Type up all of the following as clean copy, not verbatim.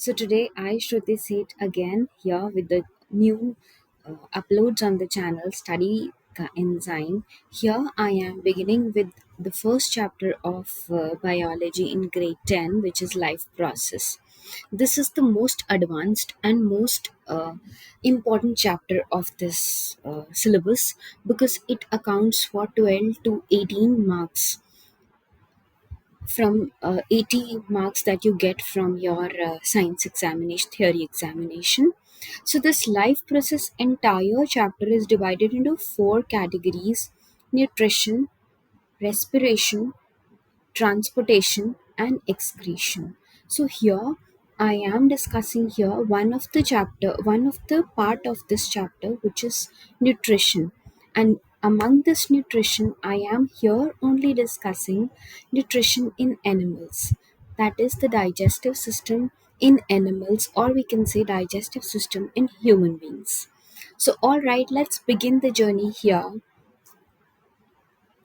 So today I Shruti sit again here with the new uploads on the channel Study Enzyme. Here I am beginning with the first chapter of biology in grade 10, which is life process. This is the most advanced and most important chapter of this syllabus because it accounts for 12 to 18 marks from 80 marks that you get from your science examination, theory examination. So this life process entire chapter is divided into four categories: nutrition, respiration, transportation, and excretion. So here I am discussing here one of the part of this chapter, which is nutrition. And among this nutrition, I am here only discussing nutrition in animals. That is the digestive system in animals, or we can say digestive system in human beings. So all right, let's begin the journey here.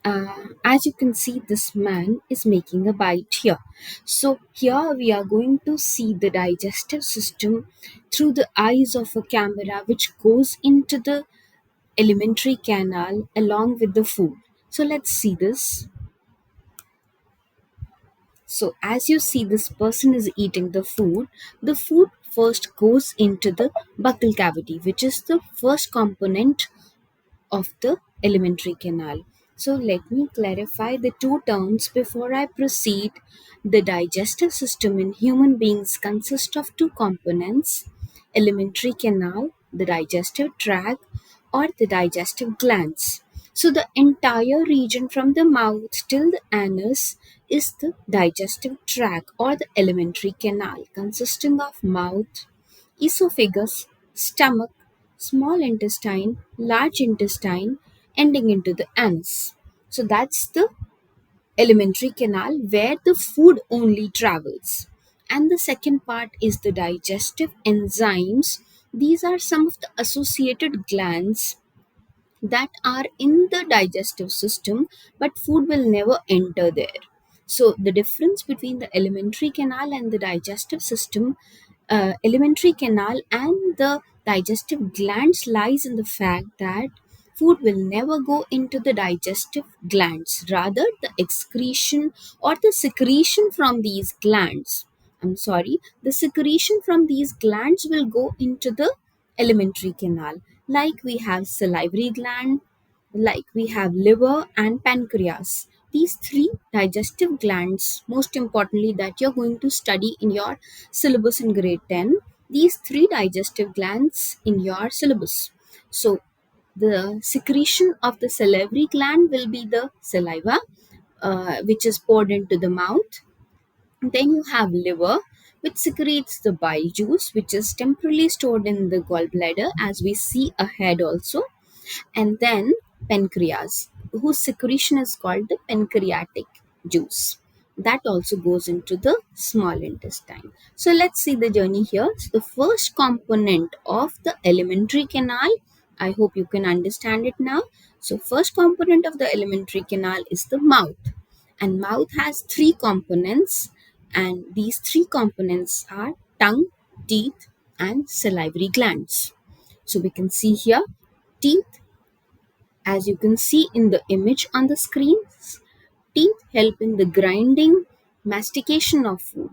As you can see, this man is making a bite here. So here we are going to see the digestive system through the eyes of a camera, which goes into the alimentary canal along with the food. So let's see this. So as you see, this person is eating the food first goes into the buccal cavity, which is the first component of the alimentary canal. So let me clarify the two terms before I proceed. The digestive system in human beings consists of two components: alimentary canal, the digestive tract, or the digestive glands. So the entire region from the mouth till the anus is the digestive tract or the alimentary canal, consisting of mouth, esophagus, stomach, small intestine, large intestine, ending into the anus. So that's the alimentary canal where the food only travels. And the second part is the digestive enzymes. These are some of the associated glands that are in the digestive system, but food will never enter there. So the difference between the alimentary canal and the digestive system, alimentary canal and the digestive glands, lies in the fact that food will never go into the digestive glands. Rather, the excretion or the secretion from these glands, the secretion from these glands will go into the alimentary canal. Like we have salivary gland, like we have liver and pancreas. These three digestive glands, most importantly, that you're going to study in your syllabus in grade 10, these three digestive glands in your syllabus. So the secretion of the salivary gland will be the saliva, which is poured into the mouth. Then you have liver, which secretes the bile juice, which is temporarily stored in the gallbladder, as we see ahead also. And then pancreas, whose secretion is called the pancreatic juice. That also goes into the small intestine. So let's see the journey here. So the first component of the alimentary canal, I hope you can understand it now. So first component of the alimentary canal is the mouth. And mouth has three components, and these three components are tongue, teeth, and salivary glands. So we can see here teeth. As you can see in the image on the screen, teeth help in the grinding, mastication of food,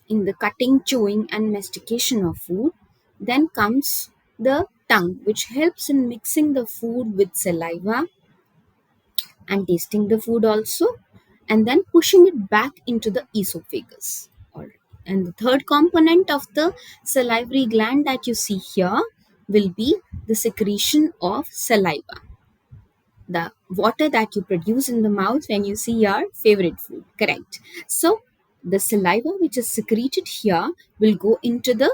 in the cutting, chewing, and mastication of food. Then comes the tongue, which helps in mixing the food with saliva and tasting the food also, and then pushing it back into the esophagus. Alright. And the third component of the salivary gland that you see here will be the secretion of saliva, the water that you produce in the mouth when you see your favorite food. Correct. So the saliva which is secreted here will go into the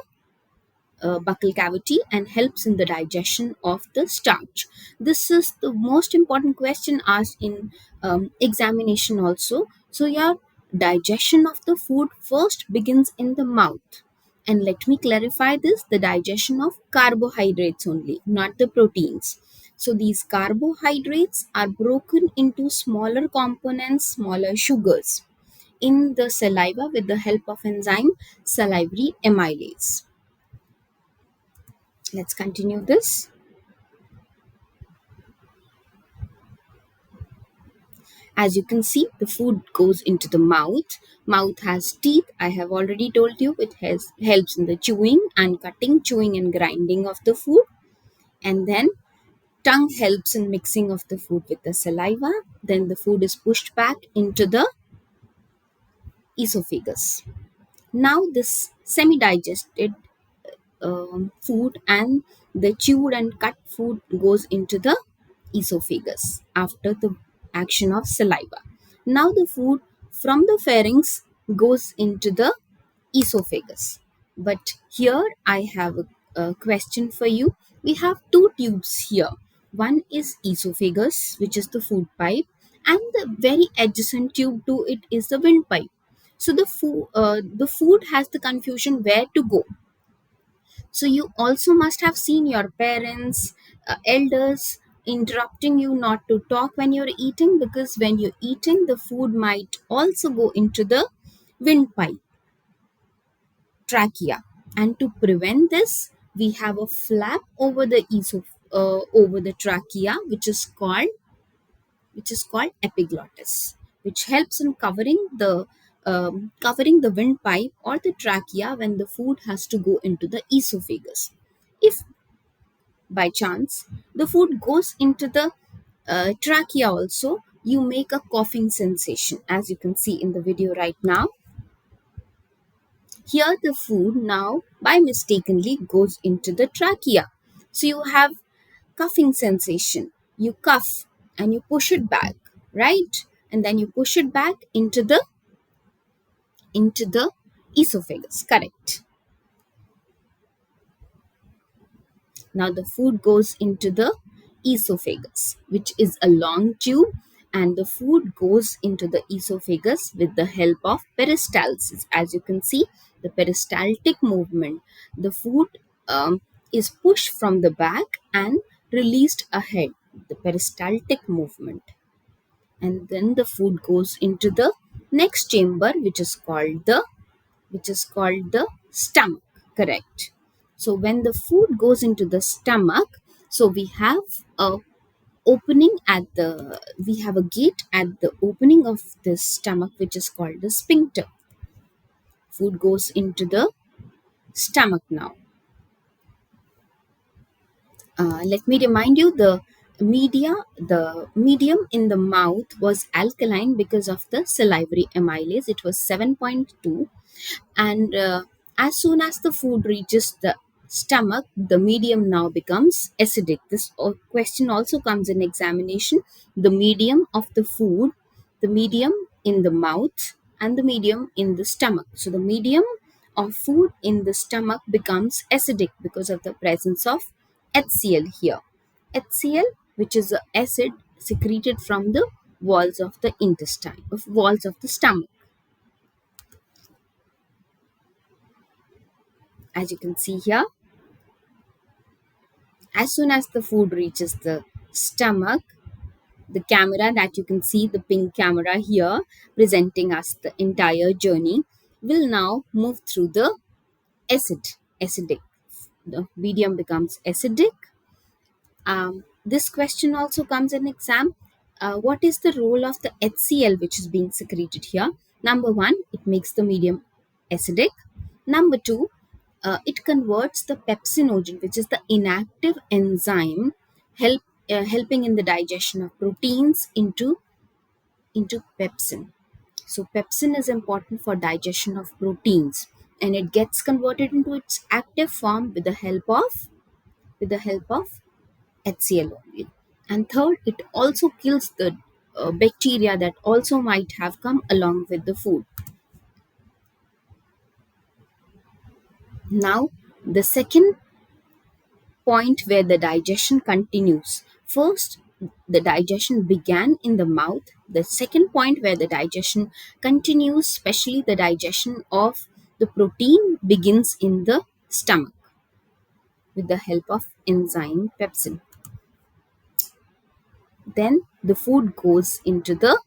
buccal cavity and helps in the digestion of the starch. This is the most important question asked in examination also. So your digestion of the food first begins in the mouth. And let me clarify this: the digestion of carbohydrates only, not the proteins. So these carbohydrates are broken into smaller components, smaller sugars. in the saliva with the help of enzyme salivary amylase. Let's continue this. As you can see, the food goes into the mouth. Mouth has teeth. I have already told you it has helps in the chewing and cutting, chewing and grinding of the food. And then tongue helps in mixing of the food with the saliva. Then the food is pushed back into the esophagus. Now this semi-digested food and the chewed and cut food goes into the esophagus after the action of saliva. Now the food from the pharynx goes into the esophagus. But here I have a question for you. We have two tubes here. One is esophagus, which is the food pipe, and the very adjacent tube to it is the windpipe. So the food has the confusion where to go. So you also must have seen your parents, elders interrupting you not to talk when you're eating, because when you're eating, the food might also go into the windpipe, trachea. And to prevent this, we have a flap over the over the trachea, which is called epiglottis, which helps in covering the windpipe or the trachea when the food has to go into the esophagus. If by chance the food goes into the trachea also, you make a coughing sensation, as you can see in the video right now. Here the food now by mistakenly goes into the trachea, so you have coughing sensation. You cough and you push it back, right? And then you push it back into the esophagus, correct? Now the food goes into the esophagus, which is a long tube, and the food goes into the esophagus with the help of peristalsis. As you can see, the peristaltic movement. The food is pushed from the back and released ahead. The peristaltic movement. And then the food goes into the next chamber, which is called the stomach, correct? So when the food goes into the stomach, so a we have a gate at the opening of the stomach, which is called the sphincter. Food goes into the stomach now. Let me remind you, the medium in the mouth was alkaline because of the salivary amylase. It was 7.2, and as soon as the food reaches the stomach, the medium now becomes acidic. This question also comes in examination. The medium of the food, the medium in the mouth and the medium in the stomach. So the medium of food in the stomach becomes acidic because of the presence of HCl here. HCl, which is an acid secreted from the walls of the intestine, of walls of the stomach. As you can see here, as soon as the food reaches the stomach, the camera that you can see, the pink camera here presenting us the entire journey, will now move through the acidic. The medium becomes acidic. This question also comes in exam. What is the role of the HCl which is being secreted here? Number one, it makes the medium acidic. Number two, it converts the pepsinogen, which is the inactive enzyme helping in the digestion of proteins, into pepsin. So pepsin is important for digestion of proteins, and it gets converted into its active form with the help of HCl only. And third, it also kills the bacteria that also might have come along with the food. Now, the second point where the digestion continues. First, the digestion began in the mouth. The second point where the digestion continues, especially the digestion of the protein, begins in the stomach with the help of enzyme pepsin. Then the food goes into the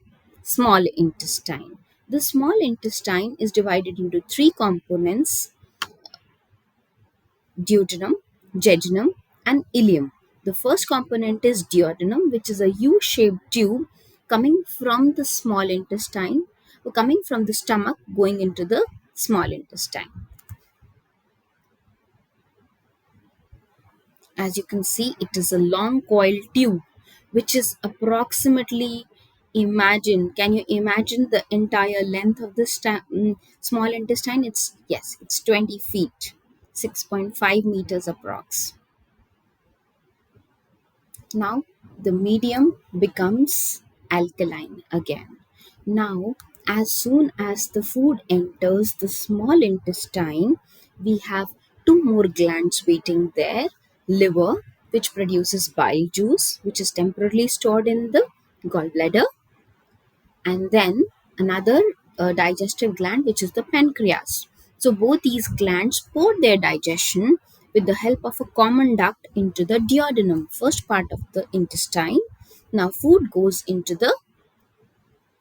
small intestine. The small intestine is divided into three components: duodenum, jejunum, and ileum. The first component is duodenum, which is a U-shaped tube coming from the small intestine, coming from the stomach, going into the small intestine. As you can see, it is a long coiled tube, which is approximately, can you imagine the entire length of the small intestine? It's 20 feet, 6.5 meters approx. Now the medium becomes alkaline again. Now, as soon as the food enters the small intestine, we have two more glands waiting there: liver, which produces bile juice, which is temporarily stored in the gallbladder, and then another digestive gland, which is the pancreas. So both these glands pour their digestion with the help of a common duct into the duodenum, first part of the intestine. Now food goes into the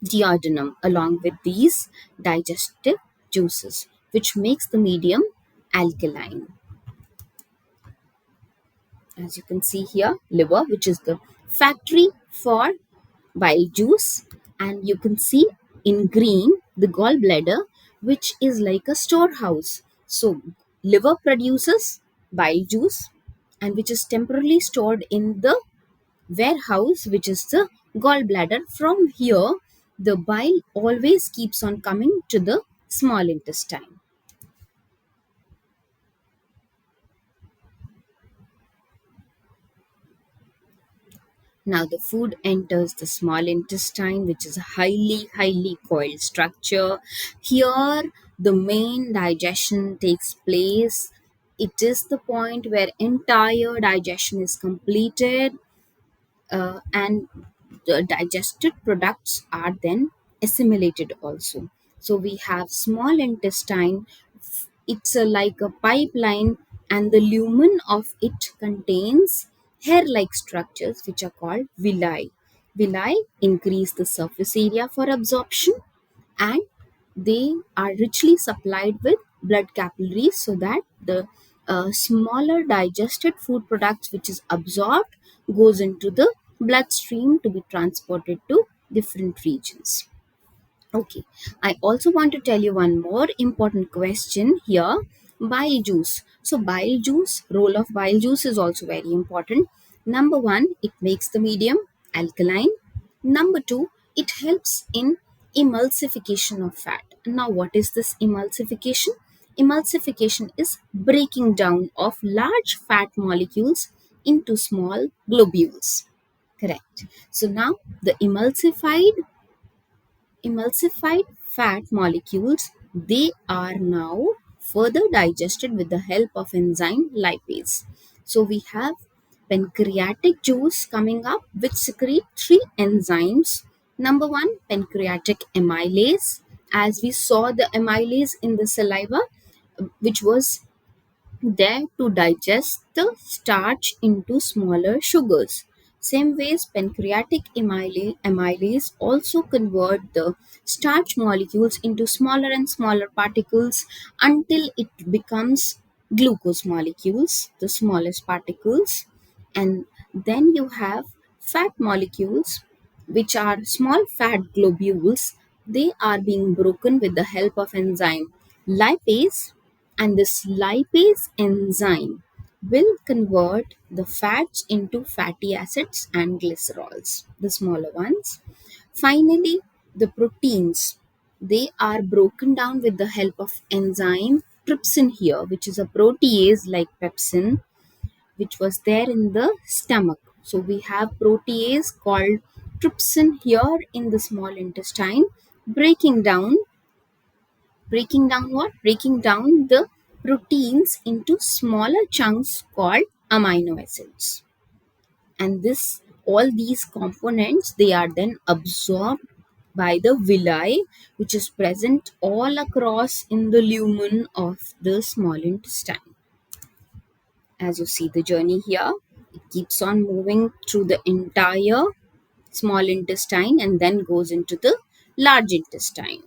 duodenum along with these digestive juices, which makes the medium alkaline. As you can see here, liver, which is the factory for bile juice, and you can see in green the gallbladder, which is like a storehouse. So liver produces bile juice, and which is temporarily stored in the warehouse, which is the gallbladder. From here the bile always keeps on coming to the small intestine. Now the food enters the small intestine, which is a highly coiled structure. Here the main digestion takes place. It is the point where entire digestion is completed, and the digested products are then assimilated also. So we have small intestine. It's like a pipeline, and the lumen of it contains hair-like structures which are called villi. Villi increase the surface area for absorption, and they are richly supplied with blood capillaries, so that the smaller digested food products which is absorbed goes into the bloodstream to be transported to different regions. Okay, I also want to tell you one more important question here: bile juice. So, bile juice, role of bile juice is also very important. Number one, it makes the medium alkaline. Number two, it helps in emulsification of fat. Now, what is this emulsification? Emulsification is breaking down of large fat molecules into small globules. Correct. So now the emulsified fat molecules, they are now further digested with the help of enzyme lipase. So we have pancreatic juice coming up, which secrete three enzymes. Number one, pancreatic amylase. As we saw the amylase in the saliva, which was there to digest the starch into smaller sugars. Same ways, pancreatic amylase also convert the starch molecules into smaller and smaller particles until it becomes glucose molecules, the smallest particles. And then you have fat molecules, which are small fat globules. They are being broken with the help of enzyme lipase, and this lipase enzyme will convert the fats into fatty acids and glycerols, the smaller ones. Finally, the proteins, they are broken down with the help of enzyme trypsin here, which is a protease like pepsin, which was there in the stomach. So we have protease called trypsin here in the small intestine, breaking down what? Breaking down the proteins into smaller chunks called amino acids. And this all these components, they are then absorbed by the villi, which is present all across in the lumen of the small intestine. As you see the journey here, it keeps on moving through the entire small intestine and then goes into the large intestine.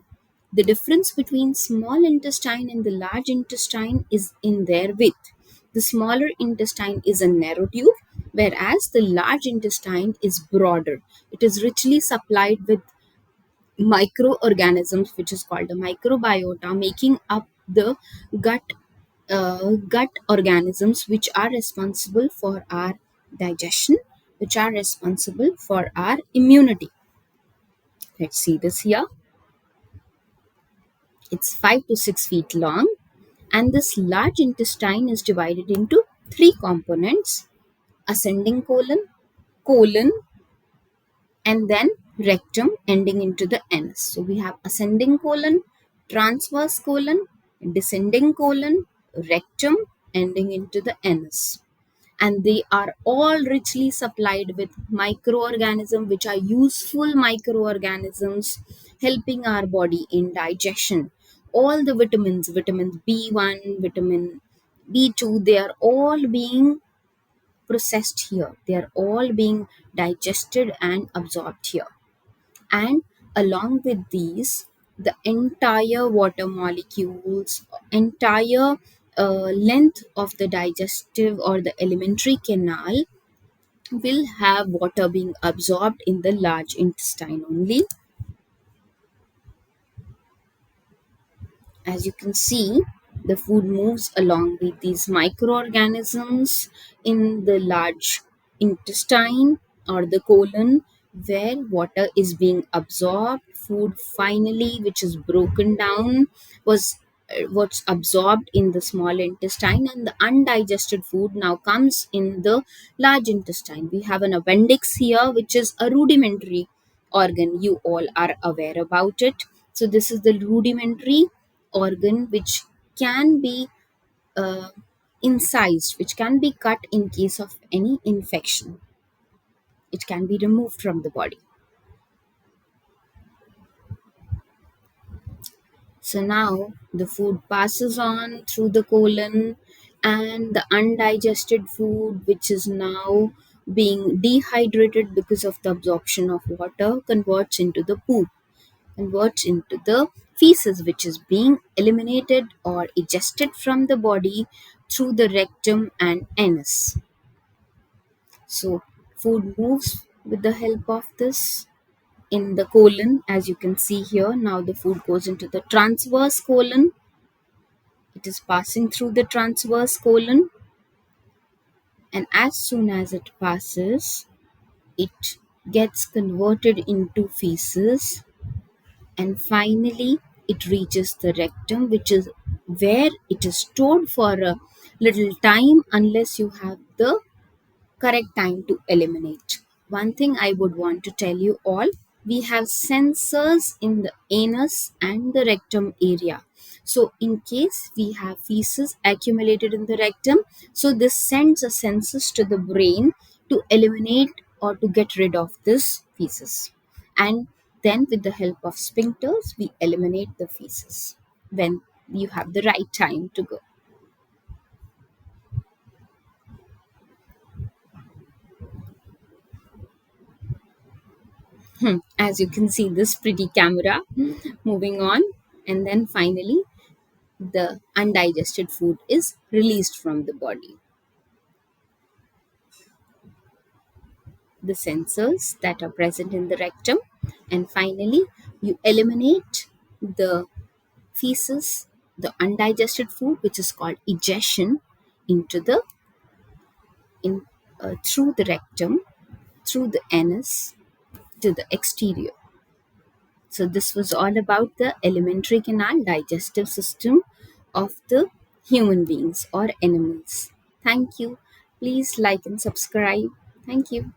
The difference between small intestine and the large intestine is in their width. The smaller intestine is a narrow tube, whereas the large intestine is broader. It is richly supplied with microorganisms, which is called the microbiota, making up the gut gut organisms which are responsible for our digestion, which are responsible for our immunity. Let's see this here. It's 5 to 6 feet long, and this large intestine is divided into three components: ascending colon, colon, and then rectum ending into the anus. So we have ascending colon, transverse colon, descending colon, rectum ending into the anus. And they are all richly supplied with microorganisms which are useful microorganisms helping our body in digestion. All the vitamins, vitamin B1, vitamin B2, they are all being processed here. They are all being digested and absorbed here. And along with these, the entire water molecules, entire length of the digestive or the alimentary canal will have water being absorbed in the large intestine only. As you can see, the food moves along with these microorganisms in the large intestine or the colon, where water is being absorbed. Food finally, which is broken down, was what's absorbed in the small intestine, and the undigested food now comes in the large intestine. We have an appendix here, which is a rudimentary organ. You all are aware about it. So this is the rudimentary organ which can be uh, incised, which can be cut in case of any infection. It can be removed from the body. So now the food passes on through the colon, and the undigested food, which is now being dehydrated because of the absorption of water, converts into the poop, converts into the feces, which is being eliminated or egested from the body through the rectum and anus. So food moves with the help of this in the colon. As you can see here, now the food goes into the transverse colon. It is passing through the transverse colon, and as soon as it passes, it gets converted into feces, and finally it reaches the rectum, which is where it is stored for a little time unless you have the correct time to eliminate. One thing I would want to tell you all, we have sensors in the anus and the rectum area. So, in case we have feces accumulated in the rectum, so this sends a census to the brain to eliminate or to get rid of this feces. And then, with the help of sphincters, we eliminate the feces when you have the right time to go. As you can see, this pretty camera moving on, and then finally the undigested food is released from the body. The sensors that are present in the rectum, and finally you eliminate the feces, the undigested food, which is called egestion, into the in through the rectum, through the anus to the exterior. So, this was all about the alimentary canal digestive system of the human beings or animals. Thank you. Please like and subscribe. Thank you.